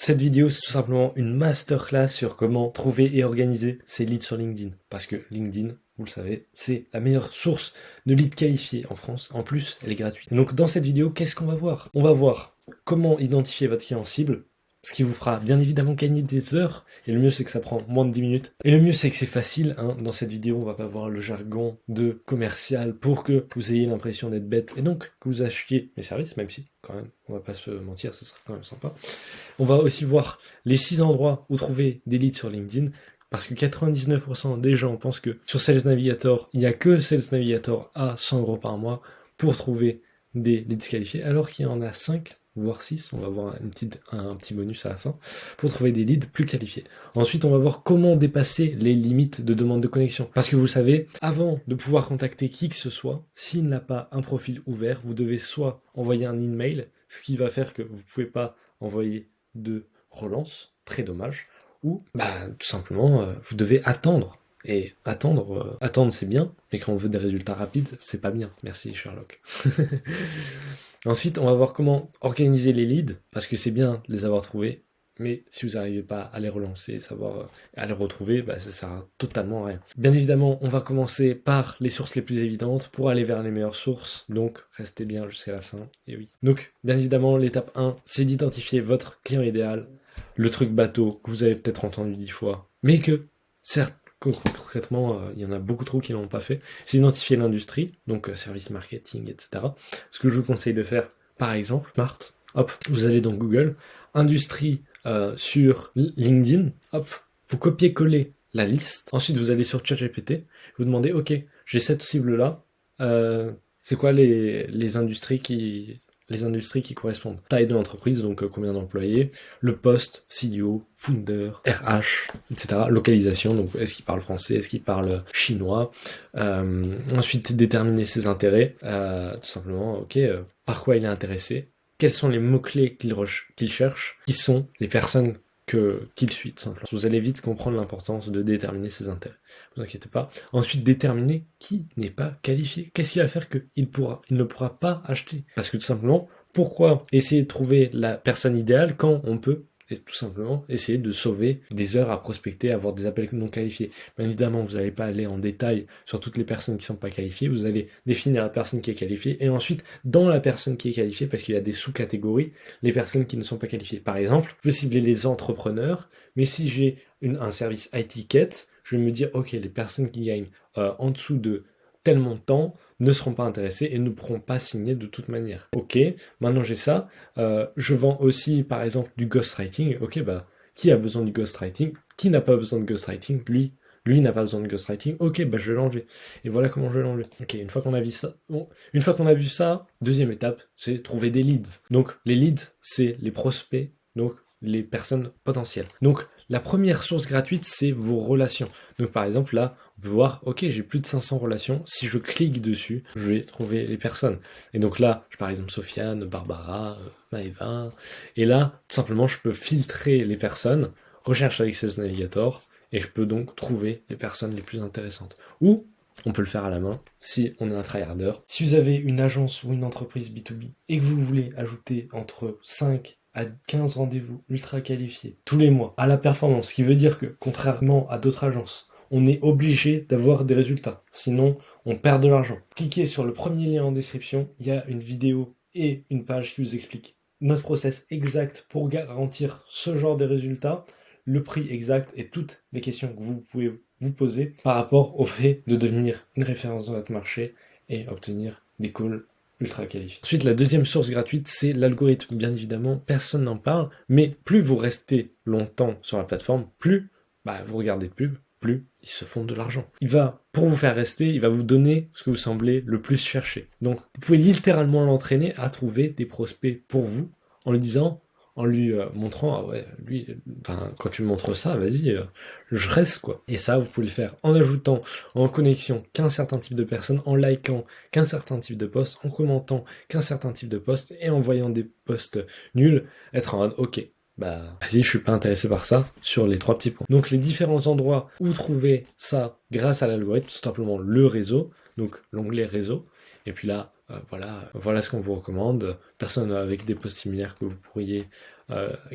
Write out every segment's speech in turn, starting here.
Cette vidéo, c'est tout simplement une masterclass sur comment trouver et organiser ses leads sur LinkedIn. Parce que LinkedIn, vous le savez, c'est la meilleure source de leads qualifiés en France. En plus, elle est gratuite. Donc dans cette vidéo, qu'est-ce qu'on va voir? On va voir comment identifier votre client cible, ce qui vous fera bien évidemment gagner des heures. Et le mieux, c'est que ça prend moins de 10 minutes. Et le mieux, c'est que c'est facile. Dans cette vidéo, on va pas voir le jargon de commercial pour que vous ayez l'impression d'être bête et donc que vous achetiez mes services, même si, quand même, on va pas se mentir, ce sera quand même sympa. On va aussi voir les 6 endroits où trouver des leads sur LinkedIn. Parce que 99% des gens pensent que sur Sales Navigator, il n'y a que Sales Navigator à 100 € par mois pour trouver des leads qualifiés, alors qu'il y en a 5, voire 6, on va voir un petit bonus à la fin, pour trouver des leads plus qualifiés. Ensuite, on va voir comment dépasser les limites de demande de connexion. Parce que vous le savez, avant de pouvoir contacter qui que ce soit, s'il n'a pas un profil ouvert, vous devez soit envoyer un email, ce qui va faire que vous ne pouvez pas envoyer de relance, très dommage, ou tout simplement vous devez attendre. Et attendre c'est bien, mais quand on veut des résultats rapides, c'est pas bien. Merci Sherlock. Ensuite, on va voir comment organiser les leads, parce que c'est bien de les avoir trouvés, mais si vous n'arrivez pas à les relancer, à les retrouver, ça sert totalement à rien. Bien évidemment, on va commencer par les sources les plus évidentes pour aller vers les meilleures sources, donc restez bien jusqu'à la fin, et oui. Donc, bien évidemment, l'étape 1, c'est d'identifier votre client idéal, le truc bateau que vous avez peut-être entendu 10 fois, mais que, certes, concrètement, il y en a beaucoup trop qui ne l'ont pas fait, c'est identifier l'industrie, donc service marketing, etc. Ce que je vous conseille de faire, par exemple, Smart, hop, vous allez dans Google, industrie sur LinkedIn, hop, vous copiez-collez la liste, ensuite vous allez sur ChatGPT, vous demandez, ok, j'ai cette cible-là, c'est quoi les industries qui correspondent. Taille de l'entreprise, donc combien d'employés, le poste, CEO, founder, RH, etc. Localisation, donc est-ce qu'il parle français, est-ce qu'il parle chinois. Ensuite, déterminer ses intérêts, tout simplement, ok, par quoi il est intéressé, quels sont les mots-clés qu'il cherche, qui sont les personnes qu'il suit, tout simplement. Vous allez vite comprendre l'importance de déterminer ses intérêts. Ne vous inquiétez pas. Ensuite, déterminer qui n'est pas qualifié. Qu'est-ce qui va faire qu'il ne pourra pas acheter? Parce que tout simplement, pourquoi essayer de trouver la personne idéale quand on peut tout simplement essayer de sauver des heures à prospecter, à avoir des appels non qualifiés. Bien évidemment, vous n'allez pas aller en détail sur toutes les personnes qui ne sont pas qualifiées, vous allez définir la personne qui est qualifiée, et ensuite, dans la personne qui est qualifiée, parce qu'il y a des sous-catégories, les personnes qui ne sont pas qualifiées. Par exemple, je peux cibler les entrepreneurs, mais si j'ai un service high-ticket, je vais me dire, ok, les personnes qui gagnent en dessous de tel montant ne seront pas intéressés et ne pourront pas signer de toute manière. Ok, maintenant j'ai ça. Je vends aussi, par exemple, du ghostwriting. Ok, qui a besoin du ghostwriting? Qui n'a pas besoin de ghostwriting? Lui n'a pas besoin de ghostwriting. Ok, je vais l'enlever. Et voilà comment je vais l'enlever. Ok, une fois qu'on a vu ça, deuxième étape, c'est trouver des leads. Donc, les leads, c'est les prospects, donc les personnes potentielles. Donc, la première source gratuite, c'est vos relations. Donc, par exemple, là, on peut voir, ok, j'ai plus de 500 relations. Si je clique dessus, je vais trouver les personnes. Et donc là, par exemple, Sofiane, Barbara, Maëva. Et là, tout simplement, je peux filtrer les personnes, recherche avec Sales Navigator, et je peux donc trouver les personnes les plus intéressantes. Ou, on peut le faire à la main, si on est un tryharder. Si vous avez une agence ou une entreprise B2B, et que vous voulez ajouter entre 5 à 15 rendez-vous ultra qualifiés tous les mois à la performance, ce qui veut dire que, contrairement à d'autres agences, on est obligé d'avoir des résultats, sinon on perd de l'argent. Cliquez sur le premier lien en description, il y a une vidéo et une page qui vous explique notre process exact pour garantir ce genre de résultats, le prix exact et toutes les questions que vous pouvez vous poser par rapport au fait de devenir une référence dans votre marché et obtenir des calls ultra qualifiés. Ensuite, la deuxième source gratuite, c'est l'algorithme. Bien évidemment, personne n'en parle, mais plus vous restez longtemps sur la plateforme, plus vous regardez de pubs, plus ils se font de l'argent. Pour vous faire rester, il va vous donner ce que vous semblez le plus chercher. Donc, vous pouvez littéralement l'entraîner à trouver des prospects pour vous en lui disant, en lui montrant, ah ouais, lui, quand tu me montres ça, vas-y, je reste, quoi. Et ça, vous pouvez le faire en ajoutant en connexion qu'un certain type de personnes, en likant qu'un certain type de posts, en commentant qu'un certain type de posts, et en voyant des posts nuls, être en mode, ok, vas-y, je suis pas intéressé par ça, sur les 3 petits points. Donc les différents endroits où trouver ça grâce à l'algorithme, tout simplement le réseau, donc l'onglet réseau, et puis là, voilà ce qu'on vous recommande. Personne avec des posts similaires que vous pourriez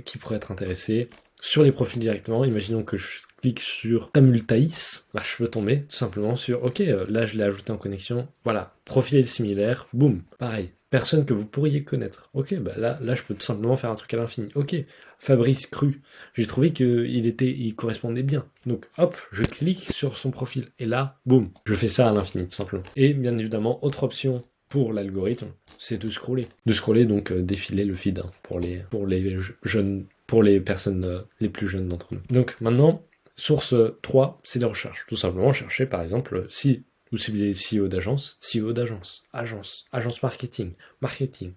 qui pourraient être intéressés sur les profils directement. Imaginons que je clique sur Tamultaïs, bah, je peux tomber tout simplement sur OK, là je l'ai ajouté en connexion, voilà, profil similaire, boum, pareil. Personne que vous pourriez connaître. Ok, bah là je peux tout simplement faire un truc à l'infini. Ok, Fabrice Cru, j'ai trouvé il correspondait bien. Donc hop, je clique sur son profil et là, boum, je fais ça à l'infini tout simplement. Et bien évidemment, autre option pour l'algorithme, c'est de scroller. De scroller, donc défiler le feed hein, pour les jeunes, pour les personnes les plus jeunes d'entre nous. Donc maintenant, source 3, c'est les recherches. Tout simplement chercher par exemple si vous ciblez CEO d'agence, agence marketing,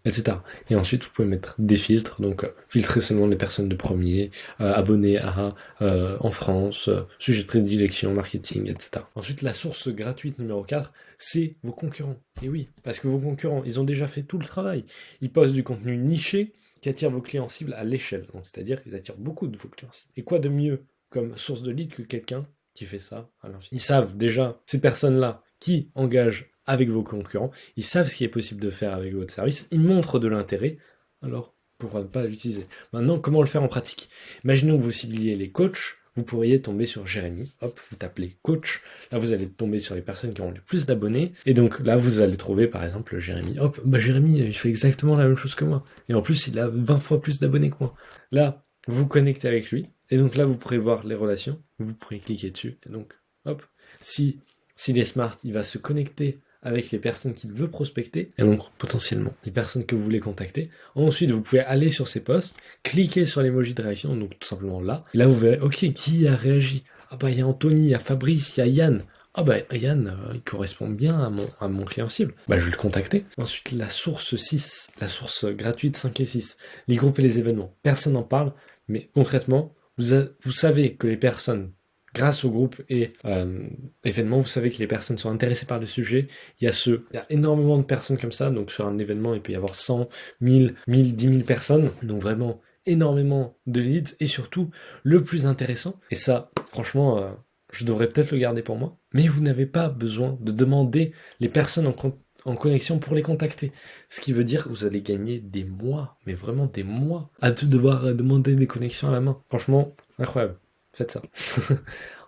etc. Et ensuite, vous pouvez mettre des filtres, donc filtrer seulement les personnes de premier, abonnés à en France, sujet de prédilection, marketing, etc. Ensuite, la source gratuite numéro 4, c'est vos concurrents. Et oui, parce que vos concurrents, ils ont déjà fait tout le travail. Ils postent du contenu niché qui attire vos clients cibles à l'échelle. Donc, c'est-à-dire qu'ils attirent beaucoup de vos clients cibles. Et quoi de mieux comme source de lead que quelqu'un qui fait ça à l'infini. Ils savent déjà, ces personnes-là, qui engagent avec vos concurrents, ils savent ce qui est possible de faire avec votre service, ils montrent de l'intérêt, alors pourquoi ne pas l'utiliser? Maintenant, comment le faire en pratique? Imaginons que vous cibliez les coachs, vous pourriez tomber sur Jérémy, hop, vous tapez coach, là vous allez tomber sur les personnes qui ont le plus d'abonnés, et donc là vous allez trouver par exemple Jérémy, hop, bah Jérémy il fait exactement la même chose que moi, et en plus il a 20 fois plus d'abonnés que moi. Là, vous vous connectez avec lui, et donc là vous pourrez voir les relations, vous pourrez cliquer dessus, et donc hop, s'il est smart, il va se connecter avec les personnes qu'il veut prospecter, et donc potentiellement les personnes que vous voulez contacter. Ensuite, vous pouvez aller sur ces posts, cliquer sur l'emoji de réaction, donc tout simplement là, et là vous verrez, ok, qui a réagi? Ah bah il y a Anthony, il y a Fabrice, il y a Yann. Ah bah Yann, il correspond bien à mon client cible. Bah je vais le contacter. Ensuite, la source 6, la source gratuite 5 et 6, les groupes et les événements. Personne n'en parle, mais concrètement, vous savez que les personnes grâce au groupe et événement, vous savez que les personnes sont intéressées par le sujet. Il y a énormément de personnes comme ça, donc sur un événement, il peut y avoir 100, 1000, 10 000 personnes, donc vraiment énormément de leads, et surtout, le plus intéressant, et ça, franchement, je devrais peut-être le garder pour moi, mais vous n'avez pas besoin de demander les personnes en connexion pour les contacter. Ce qui veut dire que vous allez gagner des mois, mais vraiment des mois, à devoir demander des connexions à la main. Franchement, incroyable. Faites ça.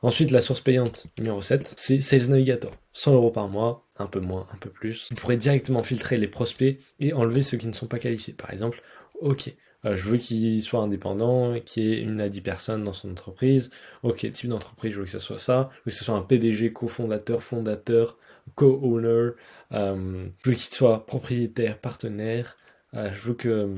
Ensuite, la source payante numéro 7, c'est Sales Navigator. 100 € par mois, un peu moins, un peu plus. Vous pourrez directement filtrer les prospects et enlever ceux qui ne sont pas qualifiés. Par exemple, ok, je veux qu'il soit indépendant, qu'il y ait 1 à 10 personnes dans son entreprise. Ok, type d'entreprise, je veux que ce soit ça. Je veux que ce soit un PDG, cofondateur, fondateur, co-owner. Je veux qu'il soit propriétaire, partenaire. Je veux que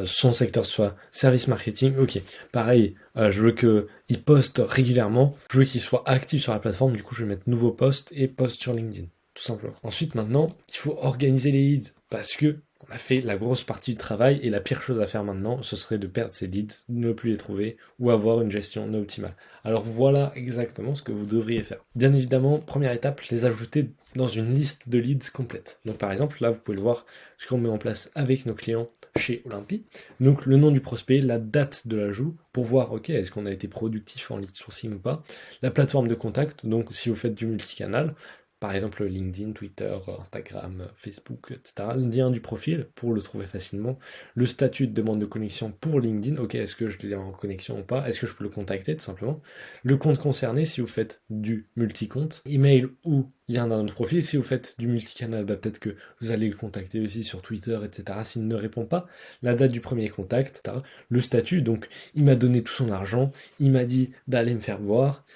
son secteur soit service marketing. Ok, pareil, je veux qu'il poste régulièrement. Je veux qu'il soit actif sur la plateforme. Du coup, je vais mettre nouveau post et post sur LinkedIn, tout simplement. Ensuite, maintenant, il faut organiser les leads parce que on a fait la grosse partie du travail et la pire chose à faire maintenant, ce serait de perdre ces leads, ne plus les trouver ou avoir une gestion non optimale. Alors voilà exactement ce que vous devriez faire. Bien évidemment, première étape, les ajouter dans une liste de leads complète. Donc par exemple, là vous pouvez le voir, ce qu'on met en place avec nos clients chez Olympie. Donc le nom du prospect, la date de l'ajout, pour voir, ok, est-ce qu'on a été productif en lead sourcing ou pas. La plateforme de contact, donc si vous faites du multicanal, par exemple LinkedIn, Twitter, Instagram, Facebook, etc. Le lien du profil pour le trouver facilement. Le statut de demande de connexion pour LinkedIn. Ok, est-ce que je l'ai en connexion ou pas? Est-ce que je peux le contacter tout simplement? Le compte concerné si vous faites du multi-compte. Email ou lien d'un autre profil. Si vous faites du multicanal, bah, peut-être que vous allez le contacter aussi sur Twitter, etc. S'il ne répond pas. La date du premier contact, etc. Le statut, donc il m'a donné tout son argent. Il m'a dit d'aller me faire voir.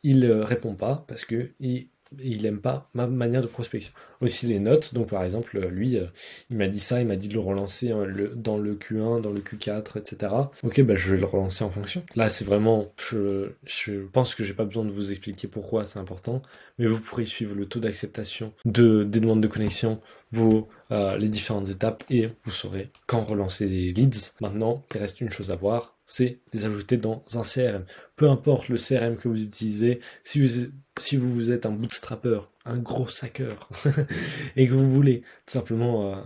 Il répond pas parce que il aime pas ma manière de prospection. Aussi les notes, donc par exemple, lui, il m'a dit ça, il m'a dit de le relancer dans le Q1, dans le Q4, etc. Ok, bah je vais le relancer en fonction. Là, c'est vraiment, je pense que j'ai pas besoin de vous expliquer pourquoi c'est important, mais vous pourrez suivre le taux d'acceptation des demandes de connexion, les différentes étapes, et vous saurez quand relancer les leads. Maintenant, il reste une chose à voir, c'est les ajouter dans un CRM. Peu importe le CRM que vous utilisez, si vous êtes un bootstrapper, un gros hacker, et que vous voulez tout simplement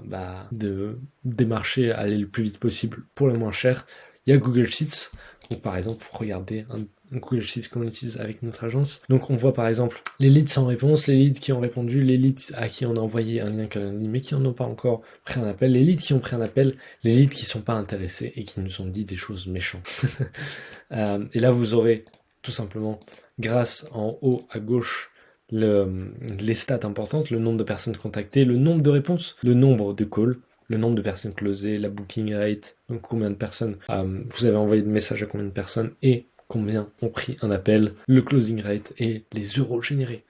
de démarcher, aller le plus vite possible pour le moins cher, il y a Google Sheets. Donc par exemple, regardez un Google Sheets qu'on utilise avec notre agence. Donc on voit par exemple les leads sans réponse, les leads qui ont répondu, les leads à qui on a envoyé un lien Calendly mais qui n'en ont pas encore pris un appel, les leads qui ont pris un appel, les leads qui ne sont pas intéressés et qui nous ont dit des choses méchantes. Et là vous aurez tout simplement, grâce en haut à gauche, les stats importantes, le nombre de personnes contactées, le nombre de réponses, le nombre de calls, le nombre de personnes closées, la booking rate, donc combien de personnes vous avez envoyé de messages à combien de personnes et combien ont pris un appel, le closing rate et les euros générés.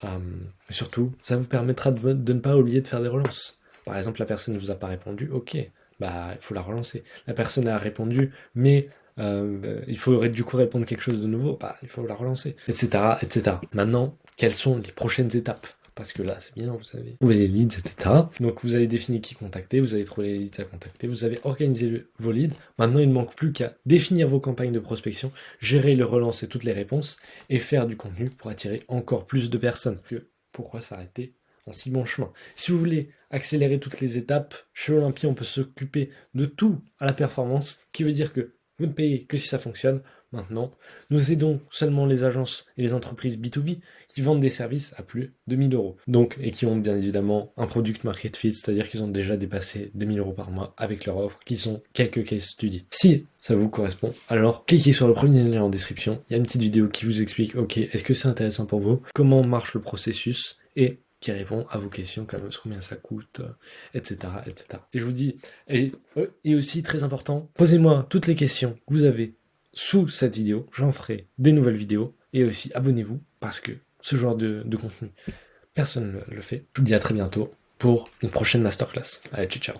Surtout, ça vous permettra de ne pas oublier de faire des relances. Par exemple, la personne ne vous a pas répondu, ok, bah il faut la relancer. La personne a répondu, mais il faudrait du coup répondre quelque chose de nouveau, bah il faut la relancer, etc., etc. Maintenant, quelles sont les prochaines étapes? Parce que là, c'est bien, vous savez, trouver les leads, etc. Donc, vous avez défini qui contacter, vous avez trouvé les leads à contacter, vous avez organisé vos leads. Maintenant, il ne manque plus qu'à définir vos campagnes de prospection, gérer le relance et toutes les réponses, et faire du contenu pour attirer encore plus de personnes. Pourquoi s'arrêter en si bon chemin? Si vous voulez accélérer toutes les étapes, chez Olympia, on peut s'occuper de tout à la performance, qui veut dire que vous ne payez que si ça fonctionne. Maintenant, nous aidons seulement les agences et les entreprises B2B qui vendent des services à plus de 1000 euros. Donc, et qui ont bien évidemment un product market fit, c'est-à-dire qu'ils ont déjà dépassé 2000 euros par mois avec leur offre, qui sont quelques case studies. Si ça vous correspond, alors cliquez sur le premier lien en description. Il y a une petite vidéo qui vous explique, ok, est-ce que c'est intéressant pour vous? Comment marche le processus? Et qui répond à vos questions comme combien ça coûte, etc., etc. Et je vous dis, et aussi très important, posez-moi toutes les questions que vous avez sous cette vidéo, j'en ferai des nouvelles vidéos, et aussi abonnez-vous, parce que ce genre de contenu, personne ne le fait. Je vous dis à très bientôt pour une prochaine masterclass. Allez, ciao, ciao.